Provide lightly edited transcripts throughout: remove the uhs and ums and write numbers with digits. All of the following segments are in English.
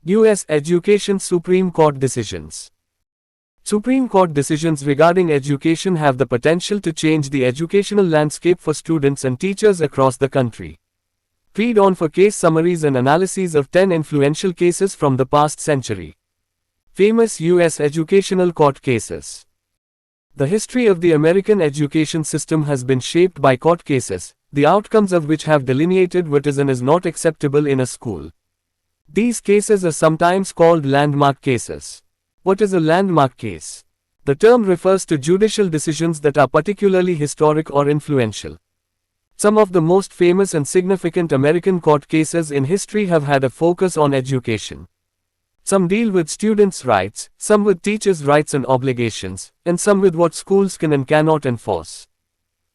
U.S. Education Supreme Court decisions. Supreme Court decisions regarding education have the potential to change the educational landscape for students and teachers across the country. Read on for case summaries and analyses of 10 influential cases from the past century. Famous U.S. educational court cases. The history of the American education system has been shaped by court cases, the outcomes of which have delineated what is and is not acceptable in a school. These cases are sometimes called landmark cases. What is a landmark case? The term refers to judicial decisions that are particularly historic or influential. Some of the most famous and significant American court cases in history have had a focus on education. Some deal with students' rights, some with teachers' rights and obligations, and some with what schools can and cannot enforce.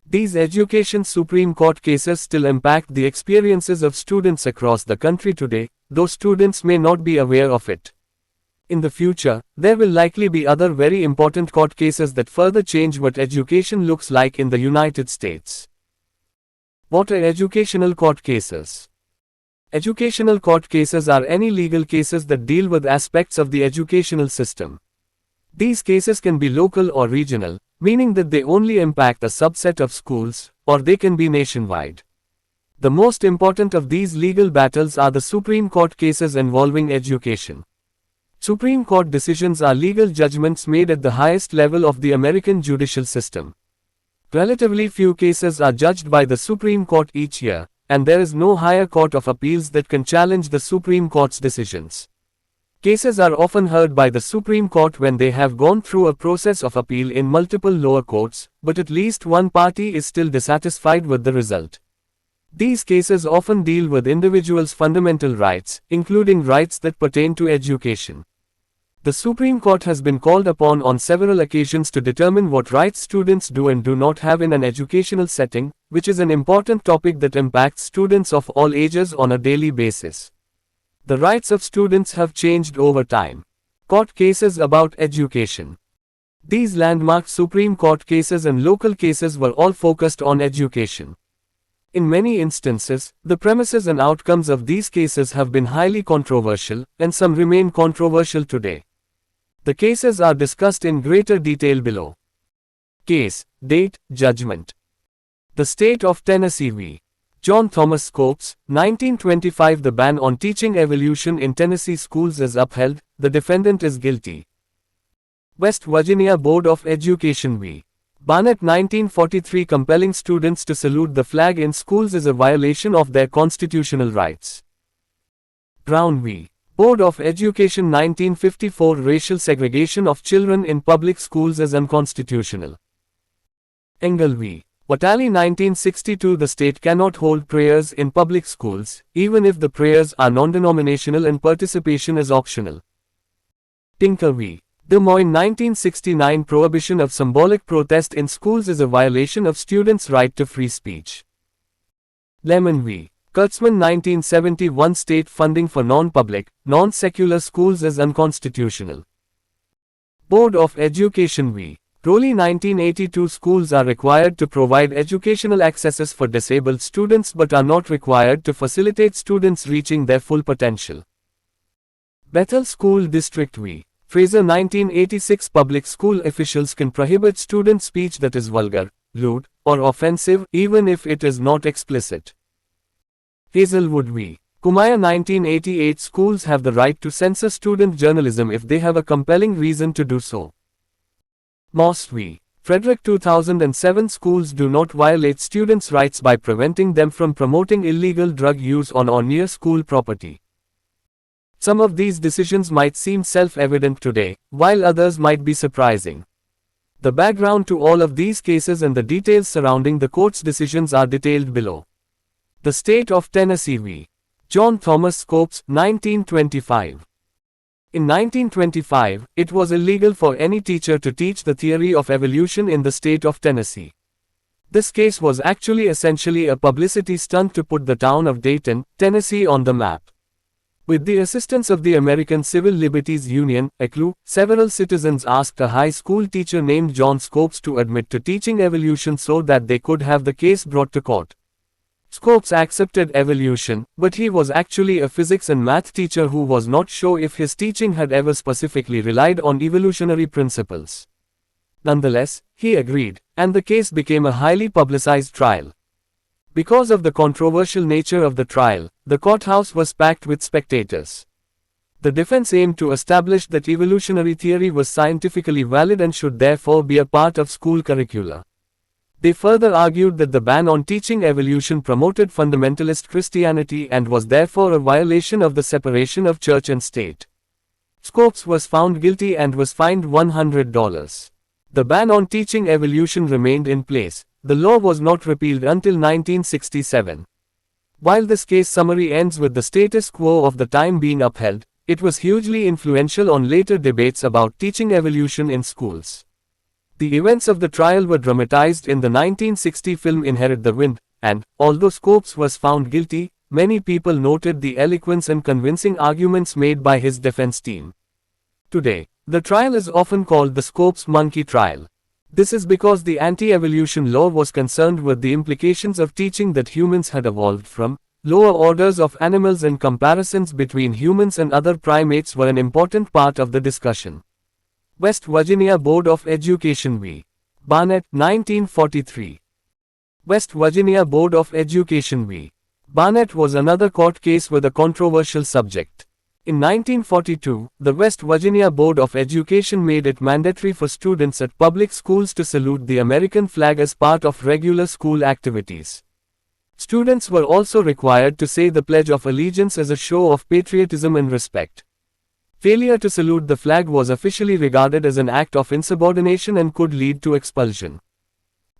These education Supreme Court cases still impact the experiences of students across the country today, though students may not be aware of it. In the future, there will likely be other very important court cases that further change what education looks like in the United States. What are educational court cases? Educational court cases are any legal cases that deal with aspects of the educational system. These cases can be local or regional, meaning that they only impact a subset of schools, or they can be nationwide. The most important of these legal battles are the Supreme Court cases involving education. Supreme Court decisions are legal judgments made at the highest level of the American judicial system. Relatively few cases are judged by the Supreme Court each year, and there is no higher court of appeals that can challenge the Supreme Court's decisions. Cases are often heard by the Supreme Court when they have gone through a process of appeal in multiple lower courts, but at least one party is still dissatisfied with the result. These cases often deal with individuals' fundamental rights, including rights that pertain to education. The Supreme Court has been called upon on several occasions to determine what rights students do and do not have in an educational setting, which is an important topic that impacts students of all ages on a daily basis. The rights of students have changed over time. Court cases about education. These landmark Supreme Court cases and local cases were all focused on education. In many instances, the premises and outcomes of these cases have been highly controversial, and some remain controversial today. The cases are discussed in greater detail below. Case, date, judgment. The State of Tennessee v. John Thomas Scopes, 1925. The ban on teaching evolution in Tennessee schools is upheld, the defendant is guilty. West Virginia Board of Education v. Barnett, 1943. Compelling students to salute the flag in schools is a violation of their constitutional rights. Brown v. Board of Education, 1954. Racial segregation of children in public schools is unconstitutional. Engel v. Watali, 1962. The state cannot hold prayers in public schools, even if the prayers are non-denominational and participation is optional. Tinker v. Des Moines, 1969. Prohibition of symbolic protest in schools is a violation of students' right to free speech. Lemon v. Kurtzman, 1971. State funding for non-public, non-secular schools is unconstitutional. Board of Education v. Rowley, 1982. Schools are required to provide educational accesses for disabled students but are not required to facilitate students reaching their full potential. Bethel School District v. Fraser, 1986. Public school officials can prohibit student speech that is vulgar, lewd, or offensive, even if it is not explicit. Hazelwood v. Kumaya, 1988. Schools have the right to censor student journalism if they have a compelling reason to do so. Moss v. Frederick, 2007. Schools do not violate students' rights by preventing them from promoting illegal drug use on or near school property. Some of these decisions might seem self-evident today, while others might be surprising. The background to all of these cases and the details surrounding the court's decisions are detailed below. The State of Tennessee v. John Thomas Scopes, 1925. In 1925, it was illegal for any teacher to teach the theory of evolution in the state of Tennessee. This case was actually essentially a publicity stunt to put the town of Dayton, Tennessee on the map. With the assistance of the American Civil Liberties Union, ACLU, several citizens asked a high school teacher named John Scopes to admit to teaching evolution so that they could have the case brought to court. Scopes accepted evolution, but he was actually a physics and math teacher who was not sure if his teaching had ever specifically relied on evolutionary principles. Nonetheless, he agreed, and the case became a highly publicized trial. Because of the controversial nature of the trial, the courthouse was packed with spectators. The defense aimed to establish that evolutionary theory was scientifically valid and should therefore be a part of school curricula. They further argued that the ban on teaching evolution promoted fundamentalist Christianity and was therefore a violation of the separation of church and state. Scopes was found guilty and was fined $100. The ban on teaching evolution remained in place. The law was not repealed until 1967. While this case summary ends with the status quo of the time being upheld, it was hugely influential on later debates about teaching evolution in schools. The events of the trial were dramatized in the 1960 film Inherit the Wind, and, although Scopes was found guilty, many people noted the eloquence and convincing arguments made by his defense team. Today, the trial is often called the Scopes monkey trial. This is because the anti-evolution law was concerned with the implications of teaching that humans had evolved from lower orders of animals, and comparisons between humans and other primates were an important part of the discussion. West Virginia Board of Education v. Barnett, 1943. West Virginia Board of Education v. Barnett was another court case with a controversial subject. In 1942, the West Virginia Board of Education made it mandatory for students at public schools to salute the American flag as part of regular school activities. Students were also required to say the Pledge of Allegiance as a show of patriotism and respect. Failure to salute the flag was officially regarded as an act of insubordination and could lead to expulsion.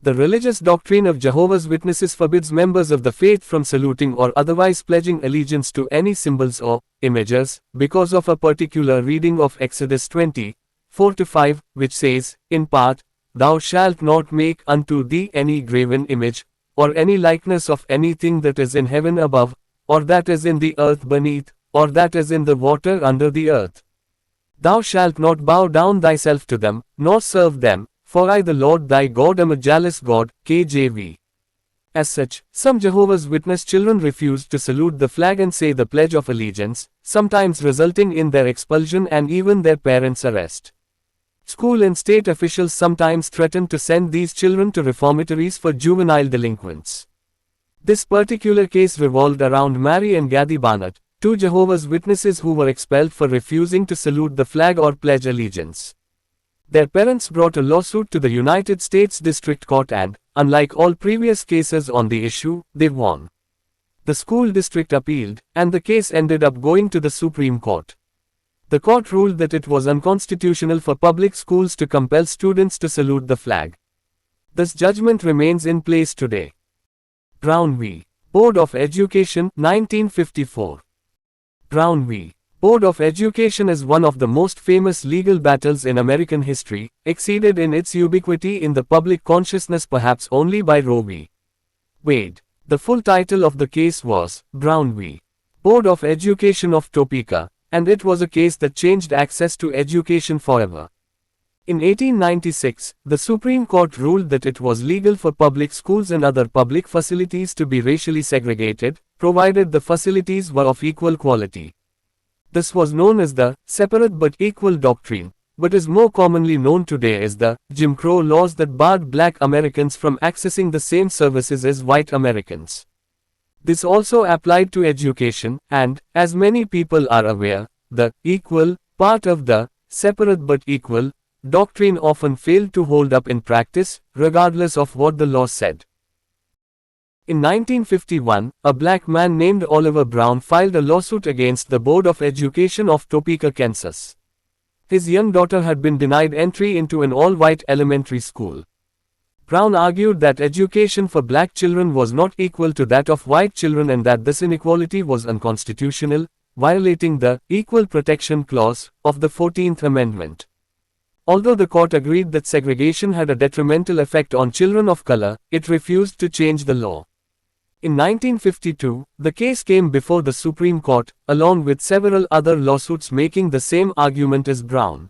The religious doctrine of Jehovah's Witnesses forbids members of the faith from saluting or otherwise pledging allegiance to any symbols or images, because of a particular reading of Exodus 20, 4-5, which says, in part, "Thou shalt not make unto thee any graven image, or any likeness of anything that is in heaven above, or that is in the earth beneath, or that is in the water under the earth. Thou shalt not bow down thyself to them, nor serve them, for I the Lord thy God am a jealous God." KJV. As such, some Jehovah's Witness children refused to salute the flag and say the Pledge of Allegiance, sometimes resulting in their expulsion and even their parents' arrest. School and state officials sometimes threatened to send these children to reformatories for juvenile delinquents. This particular case revolved around Mary and Gaddy Barnett, two Jehovah's Witnesses who were expelled for refusing to salute the flag or pledge allegiance. Their parents brought a lawsuit to the United States District Court and, unlike all previous cases on the issue, they won. The school district appealed, and the case ended up going to the Supreme Court. The court ruled that it was unconstitutional for public schools to compel students to salute the flag. This judgment remains in place today. Brown v. Board of Education, 1954. Brown v. Board of Education is one of the most famous legal battles in American history, exceeded in its ubiquity in the public consciousness perhaps only by Roe v. Wade. The full title of the case was Brown v. Board of Education of Topeka, and it was a case that changed access to education forever. In 1896, the Supreme Court ruled that it was legal for public schools and other public facilities to be racially segregated, provided the facilities were of equal quality. This was known as the separate but equal doctrine, but is more commonly known today as the Jim Crow laws that barred black Americans from accessing the same services as white Americans. This also applied to education, and, as many people are aware, the equal part of the separate but equal doctrine often failed to hold up in practice, regardless of what the law said. In 1951, a black man named Oliver Brown filed a lawsuit against the Board of Education of Topeka, Kansas. His young daughter had been denied entry into an all-white elementary school. Brown argued that education for black children was not equal to that of white children and that this inequality was unconstitutional, violating the Equal Protection Clause of the 14th Amendment. Although the court agreed that segregation had a detrimental effect on children of color, it refused to change the law. In 1952, the case came before the Supreme Court, along with several other lawsuits making the same argument as Brown.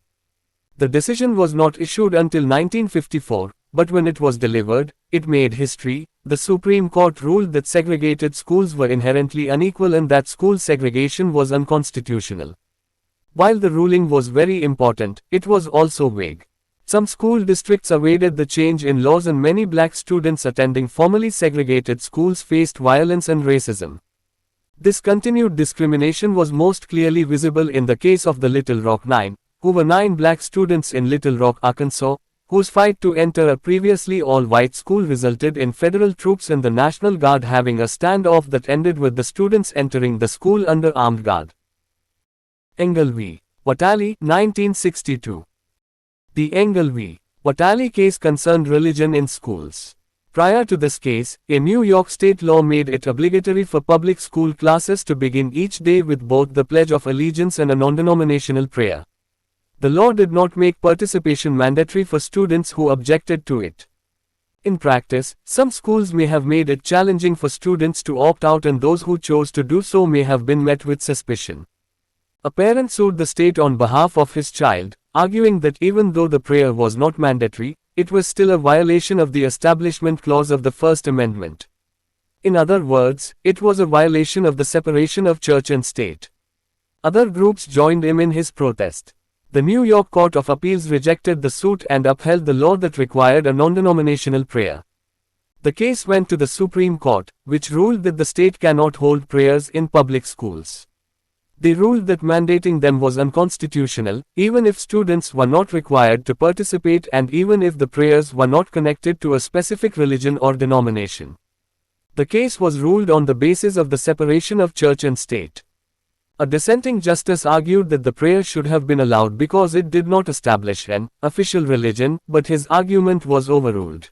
The decision was not issued until 1954, but when it was delivered, it made history. The Supreme Court ruled that segregated schools were inherently unequal and that school segregation was unconstitutional. While the ruling was very important, it was also vague. Some school districts awaited the change in laws and many black students attending formerly segregated schools faced violence and racism. This continued discrimination was most clearly visible in the case of the Little Rock Nine, who were 9 black students in Little Rock, Arkansas, whose fight to enter a previously all-white school resulted in federal troops and the National Guard having a standoff that ended with the students entering the school under armed guard. Engel v. Watali, 1962. The Engel v. Watali case concerned religion in schools. Prior to this case, a New York state law made it obligatory for public school classes to begin each day with both the Pledge of Allegiance and a non-denominational prayer. The law did not make participation mandatory for students who objected to it. In practice, some schools may have made it challenging for students to opt out, and those who chose to do so may have been met with suspicion. A parent sued the state on behalf of his child, arguing that even though the prayer was not mandatory, it was still a violation of the Establishment Clause of the First Amendment. In other words, it was a violation of the separation of church and state. Other groups joined him in his protest. The New York Court of Appeals rejected the suit and upheld the law that required a non-denominational prayer. The case went to the Supreme Court, which ruled that the state cannot hold prayers in public schools. They ruled that mandating them was unconstitutional, even if students were not required to participate and even if the prayers were not connected to a specific religion or denomination. The case was ruled on the basis of the separation of church and state. A dissenting justice argued that the prayer should have been allowed because it did not establish an official religion, but his argument was overruled.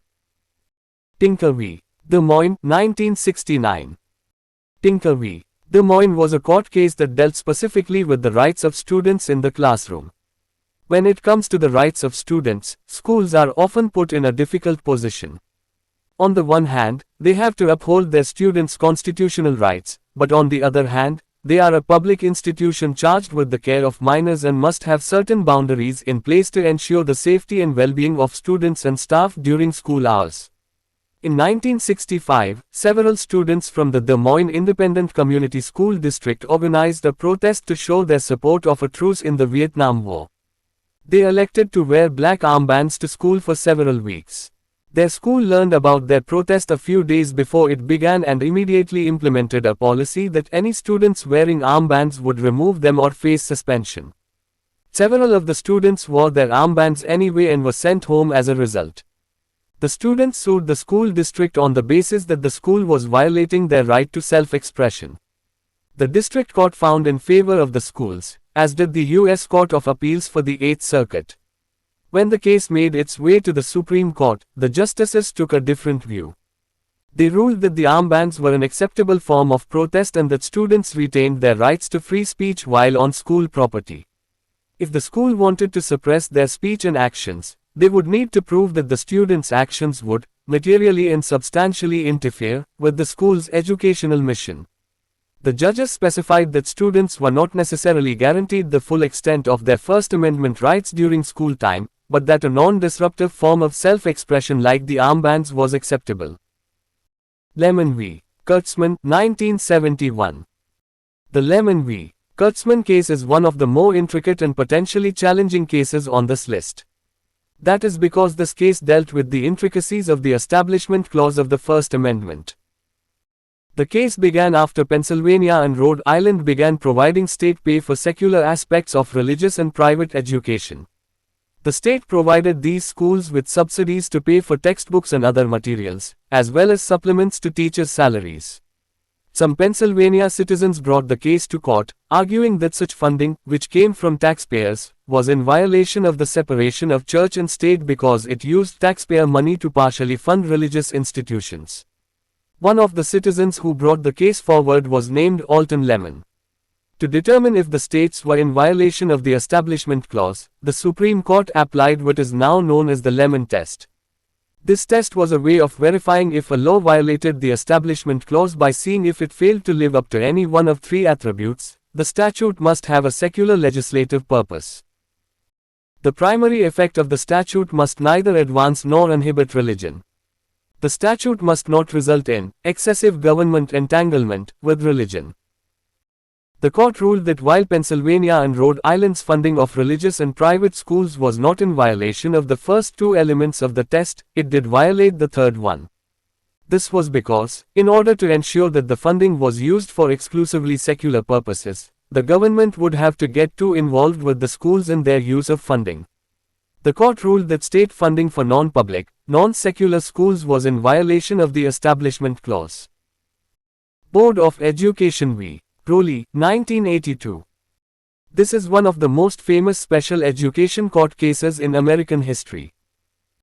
Tinker v. Des Moines, 1969. Tinker v. Des Moines was a court case that dealt specifically with the rights of students in the classroom. When it comes to the rights of students, schools are often put in a difficult position. On the one hand, they have to uphold their students' constitutional rights, but on the other hand, they are a public institution charged with the care of minors and must have certain boundaries in place to ensure the safety and well-being of students and staff during school hours. In 1965, several students from the Des Moines Independent Community School District organized a protest to show their support of a truce in the Vietnam War. They elected to wear black armbands to school for several weeks. Their school learned about their protest a few days before it began and immediately implemented a policy that any students wearing armbands would remove them or face suspension. Several of the students wore their armbands anyway and were sent home as a result. The students sued the school district on the basis that the school was violating their right to self-expression. The district court found in favor of the schools, as did the U.S. Court of Appeals for the Eighth Circuit. When the case made its way to the Supreme Court, the justices took a different view. They ruled that the armbands were an acceptable form of protest and that students retained their rights to free speech while on school property. If the school wanted to suppress their speech and actions, they would need to prove that the students' actions would, materially and substantially interfere, with the school's educational mission. The judges specified that students were not necessarily guaranteed the full extent of their First Amendment rights during school time, but that a non-disruptive form of self-expression like the armbands was acceptable. Lemon v. Kurtzman, 1971. The Lemon v. Kurtzman case is one of the more intricate and potentially challenging cases on this list. That is because this case dealt with the intricacies of the Establishment Clause of the First Amendment. The case began after Pennsylvania and Rhode Island began providing state pay for secular aspects of religious and private education. The state provided these schools with subsidies to pay for textbooks and other materials, as well as supplements to teachers' salaries. Some Pennsylvania citizens brought the case to court, arguing that such funding, which came from taxpayers, was in violation of the separation of church and state because it used taxpayer money to partially fund religious institutions. One of the citizens who brought the case forward was named Alton Lemon. To determine if the states were in violation of the Establishment Clause, the Supreme Court applied what is now known as the Lemon Test. This test was a way of verifying if a law violated the Establishment Clause by seeing if it failed to live up to any one of 3 attributes. The statute must have a secular legislative purpose. The primary effect of the statute must neither advance nor inhibit religion. The statute must not result in excessive government entanglement with religion. The court ruled that while Pennsylvania and Rhode Island's funding of religious and private schools was not in violation of the first two elements of the test, it did violate the third one. This was because, in order to ensure that the funding was used for exclusively secular purposes, the government would have to get too involved with the schools in their use of funding. The court ruled that state funding for non-public, non-secular schools was in violation of the Establishment Clause. Board of Education v. Rowley, 1982. This is one of the most famous special education court cases in American history.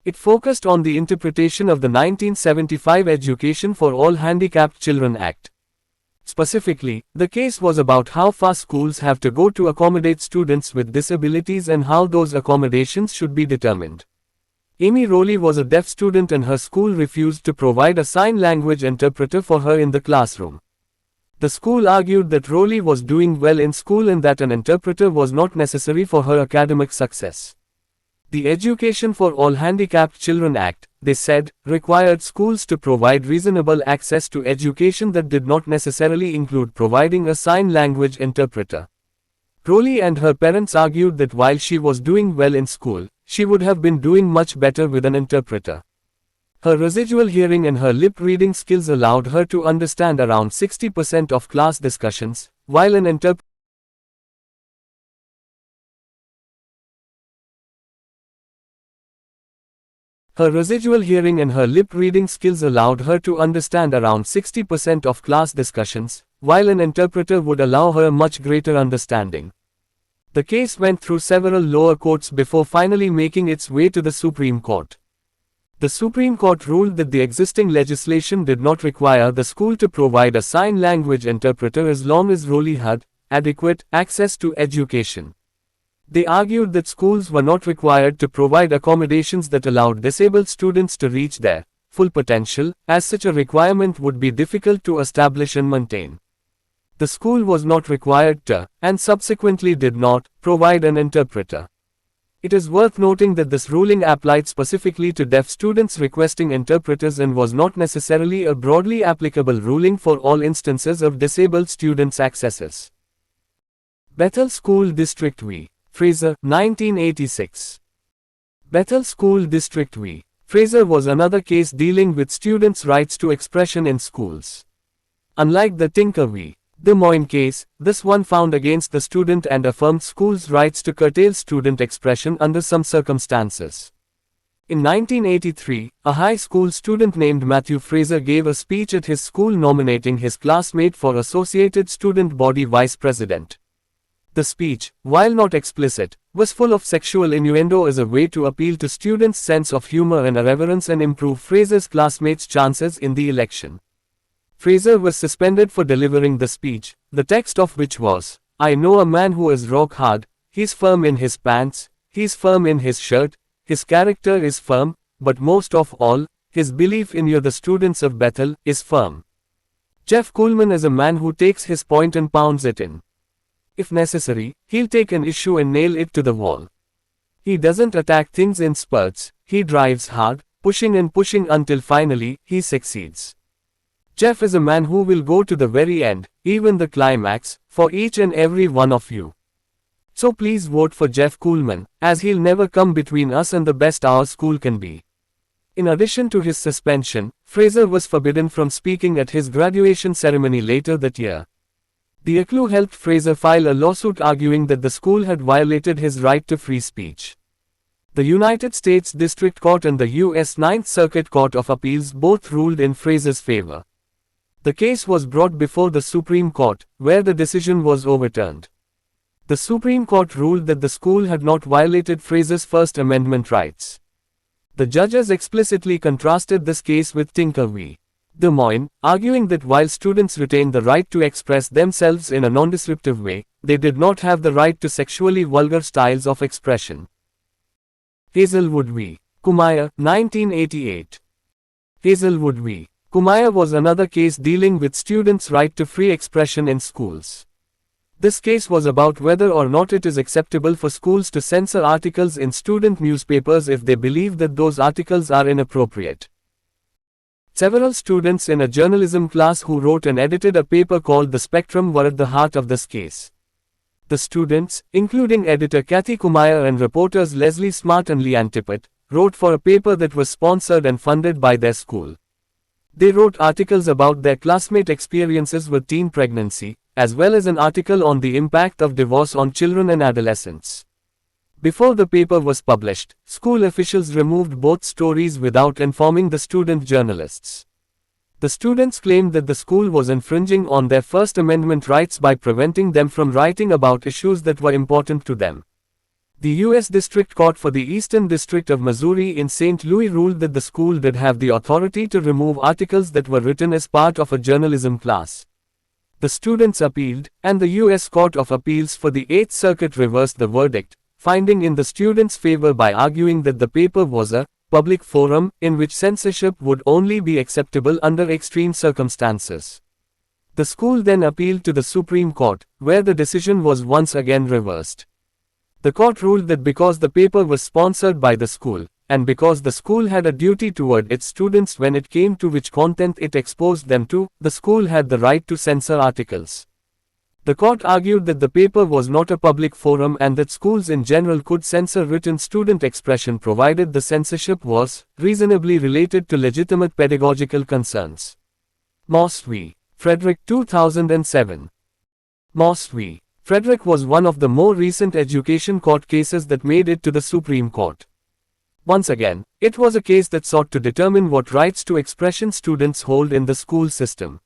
It focused on the interpretation of the 1975 Education for All Handicapped Children Act. Specifically, the case was about how far schools have to go to accommodate students with disabilities and how those accommodations should be determined. Amy Rowley was a deaf student and her school refused to provide a sign language interpreter for her in the classroom. The school argued that Rowley was doing well in school and that an interpreter was not necessary for her academic success. The Education for All Handicapped Children Act, they said, required schools to provide reasonable access to education that did not necessarily include providing a sign language interpreter. Rowley and her parents argued that while she was doing well in school, she would have been doing much better with an interpreter. Her residual hearing and her lip reading skills allowed her to understand around 60% of class discussions, while an interpreter Her residual hearing and her lip reading skills allowed her to understand around 60% of class discussions, while an interpreter would allow her much greater understanding. The case went through several lower courts before finally making its way to the Supreme Court. The Supreme Court ruled that the existing legislation did not require the school to provide a sign language interpreter as long as Rowley had adequate access to education. They argued that schools were not required to provide accommodations that allowed disabled students to reach their full potential, as such a requirement would be difficult to establish and maintain. The school was not required to, and subsequently did not, provide an interpreter. It is worth noting that this ruling applied specifically to deaf students requesting interpreters and was not necessarily a broadly applicable ruling for all instances of disabled students' accesses. Bethel School District v. Fraser, 1986. Bethel School District v. Fraser was another case dealing with students' rights to expression in schools. Unlike the Tinker v. Des Moines case, this one found against the student and affirmed schools' rights to curtail student expression under some circumstances. In 1983, a high school student named Matthew Fraser gave a speech at his school nominating his classmate for Associated Student Body vice president. The speech, while not explicit, was full of sexual innuendo as a way to appeal to students' sense of humor and irreverence and improve Fraser's classmates' chances in the election. Fraser was suspended for delivering the speech, the text of which was, "I know a man who is rock hard, he's firm in his pants, he's firm in his shirt, his character is firm, but most of all, his belief in you the students of Bethel, is firm. Jeff Kuhlman is a man who takes his point and pounds it in. If necessary, he'll take an issue and nail it to the wall. He doesn't attack things in spurts, he drives hard, pushing and pushing until finally, he succeeds. Jeff is a man who will go to the very end, even the climax, for each and every one of you. So please vote for Jeff Kuhlman, as he'll never come between us and the best our school can be." In addition to his suspension, Fraser was forbidden from speaking at his graduation ceremony later that year. The ACLU helped Fraser file a lawsuit arguing that the school had violated his right to free speech. The United States District Court and the U.S. Ninth Circuit Court of Appeals both ruled in Fraser's favor. The case was brought before the Supreme Court, where the decision was overturned. The Supreme Court ruled that the school had not violated Fraser's First Amendment rights. The judges explicitly contrasted this case with Tinker v. Des Moines, arguing that while students retain the right to express themselves in a non-descriptive way, they did not have the right to sexually vulgar styles of expression. Hazelwood v. Cumaya, 1988. Hazelwood v. Cumaya was another case dealing with students' right to free expression in schools. This case was about whether or not it is acceptable for schools to censor articles in student newspapers if they believe that those articles are inappropriate. Several students in a journalism class who wrote and edited a paper called The Spectrum were at the heart of this case. The students, including editor Kathy Kumair and reporters Leslie Smart and Leanne Tippett, wrote for a paper that was sponsored and funded by their school. They wrote articles about their classmate experiences with teen pregnancy, as well as an article on the impact of divorce on children and adolescents. Before the paper was published, school officials removed both stories without informing the student journalists. The students claimed that the school was infringing on their First Amendment rights by preventing them from writing about issues that were important to them. The U.S. District Court for the Eastern District of Missouri in St. Louis ruled that the school did have the authority to remove articles that were written as part of a journalism class. The students appealed, and the U.S. Court of Appeals for the Eighth Circuit reversed the verdict, finding in the students' favor by arguing that the paper was a public forum in which censorship would only be acceptable under extreme circumstances. The school then appealed to the Supreme Court, where the decision was once again reversed. The court ruled that because the paper was sponsored by the school, and because the school had a duty toward its students when it came to which content it exposed them to, the school had the right to censor articles. The court argued that the paper was not a public forum and that schools in general could censor written student expression provided the censorship was reasonably related to legitimate pedagogical concerns. Moss v. Frederick 2007. Moss v. Frederick was one of the more recent education court cases that made it to the Supreme Court. Once again, it was a case that sought to determine what rights to expression students hold in the school system.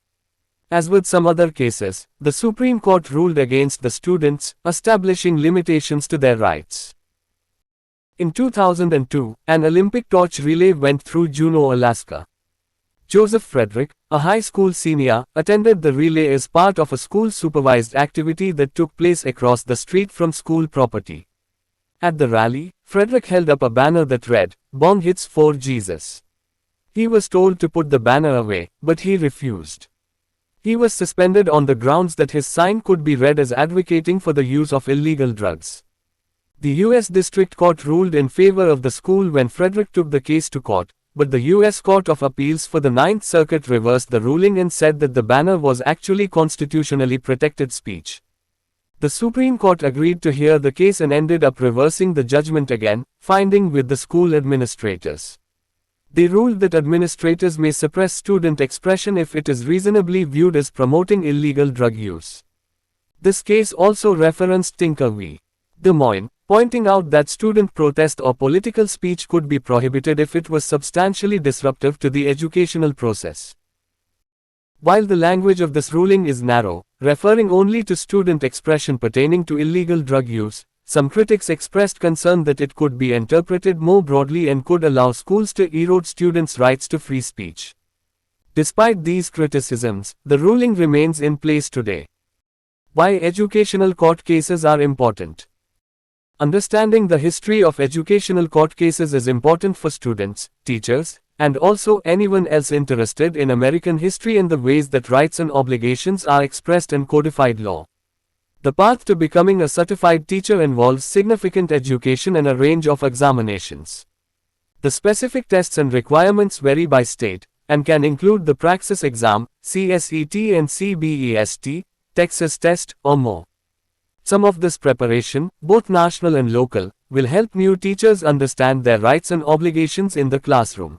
As with some other cases, the Supreme Court ruled against the students, establishing limitations to their rights. In 2002, an Olympic torch relay went through Juneau, Alaska. Joseph Frederick, a high school senior, attended the relay as part of a school-supervised activity that took place across the street from school property. At the rally, Frederick held up a banner that read, "Bong hits for Jesus." He was told to put the banner away, but he refused. He was suspended on the grounds that his sign could be read as advocating for the use of illegal drugs. The U.S. District Court ruled in favor of the school when Frederick took the case to court, but the U.S. Court of Appeals for the Ninth Circuit reversed the ruling and said that the banner was actually constitutionally protected speech. The Supreme Court agreed to hear the case and ended up reversing the judgment again, finding with the school administrators. They ruled that administrators may suppress student expression if it is reasonably viewed as promoting illegal drug use. This case also referenced Tinker v. Des Moines, pointing out that student protest or political speech could be prohibited if it was substantially disruptive to the educational process. While the language of this ruling is narrow, referring only to student expression pertaining to illegal drug use, some critics expressed concern that it could be interpreted more broadly and could allow schools to erode students' rights to free speech. Despite these criticisms, the ruling remains in place today. Why educational court cases are important. Understanding the history of educational court cases is important for students, teachers, and also anyone else interested in American history and the ways that rights and obligations are expressed in codified law. The path to becoming a certified teacher involves significant education and a range of examinations. The specific tests and requirements vary by state, and can include the Praxis exam, CSET and CBEST, Texas test, or more. Some of this preparation, both national and local, will help new teachers understand their rights and obligations in the classroom.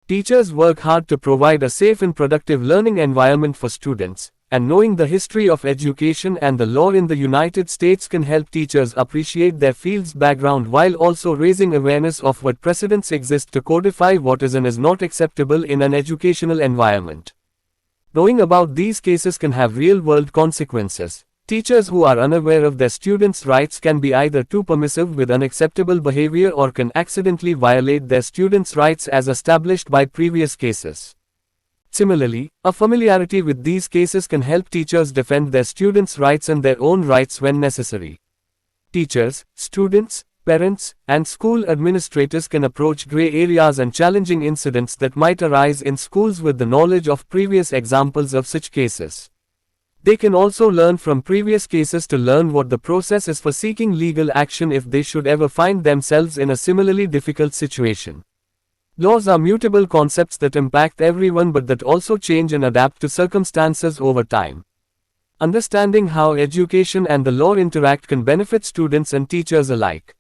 Teachers work hard to provide a safe and productive learning environment for students, and knowing the history of education and the law in the United States can help teachers appreciate their field's background while also raising awareness of what precedents exist to codify what is and is not acceptable in an educational environment. Knowing about these cases can have real-world consequences. Teachers who are unaware of their students' rights can be either too permissive with unacceptable behavior or can accidentally violate their students' rights as established by previous cases. Similarly, a familiarity with these cases can help teachers defend their students' rights and their own rights when necessary. Teachers, students, parents, and school administrators can approach gray areas and challenging incidents that might arise in schools with the knowledge of previous examples of such cases. They can also learn from previous cases to learn what the process is for seeking legal action if they should ever find themselves in a similarly difficult situation. Laws are mutable concepts that impact everyone but that also change and adapt to circumstances over time. Understanding how education and the law interact can benefit students and teachers alike.